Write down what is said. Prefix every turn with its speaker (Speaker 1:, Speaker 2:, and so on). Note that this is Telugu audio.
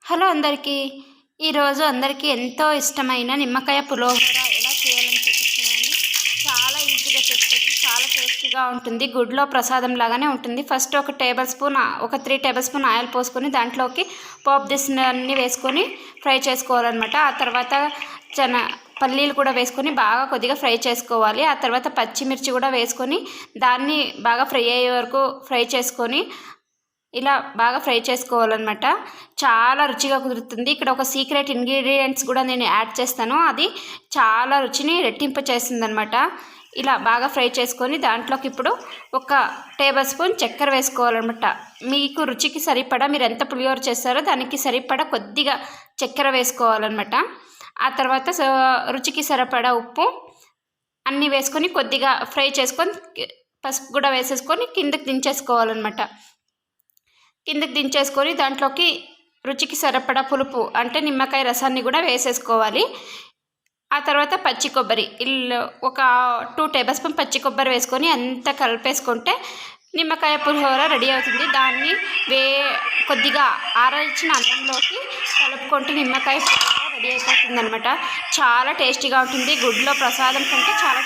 Speaker 1: హలో అందరికీ. ఈరోజు అందరికీ ఎంతో ఇష్టమైన నిమ్మకాయ పులిహోర ఎలా చేయాలని చూపిస్తున్నాను. చాలా ఈజీగా చేసుకోవచ్చు, చాలా టేస్టీగా ఉంటుంది. గుడిలో ప్రసాదం లాగానే ఉంటుంది. ఫస్ట్ ఒక 3 టేబుల్ స్పూన్ ఆయిల్ పోసుకొని దాంట్లోకి పోపు దినుసులన్నీ వేసుకొని ఫ్రై చేసుకోవాలన్నమాట. ఆ తర్వాత పల్లీలు కూడా వేసుకొని బాగా కొద్దిగా ఫ్రై చేసుకోవాలి. ఆ తర్వాత పచ్చిమిర్చి కూడా వేసుకొని దాన్ని బాగా ఫ్రై అయ్యే వరకు ఫ్రై చేసుకొని ఇలా బాగా ఫ్రై చేసుకోవాలన్నమాట. చాలా రుచిగా కుదురుతుంది. ఇక్కడ ఒక సీక్రెట్ ఇంగ్రీడియంట్స్ కూడా నేను యాడ్ చేస్తాను. అది చాలా రుచిని రెట్టింపు చేస్తుందన్నమాట. ఇలా బాగా ఫ్రై చేసుకొని దాంట్లోకి ఇప్పుడు ఒక టేబుల్ స్పూన్ చక్కెర వేసుకోవాలన్నమాట. మీకు రుచికి సరిపడా మీరు ఎంత పులిహోర చేస్తారో దానికి సరిపడా కొద్దిగా చక్కెర వేసుకోవాలన్నమాట. ఆ తర్వాత రుచికి సరిపడా ఉప్పు అన్నీ వేసుకొని కొద్దిగా ఫ్రై చేసుకొని పసుపు కూడా వేసేసుకొని కిందకి దించేసుకొని దాంట్లోకి రుచికి సరిపడా పులుపు అంటే నిమ్మకాయ రసాన్ని కూడా వేసేసుకోవాలి. ఆ తర్వాత పచ్చి కొబ్బరి ఒక 2 టేబుల్ స్పూన్ పచ్చి కొబ్బరి వేసుకొని అంతా కలిపేసుకుంటే నిమ్మకాయ పులిహోర రెడీ అవుతుంది. దాన్ని కొద్దిగా ఆరగించిన అన్నంలోకి కలుపుకుంటే నిమ్మకాయ పులిహోర రెడీ అయిపోతుంది అనమాట. చాలా టేస్టీగా ఉంటుంది. గుడిలో ప్రసాదం కంటే చాలా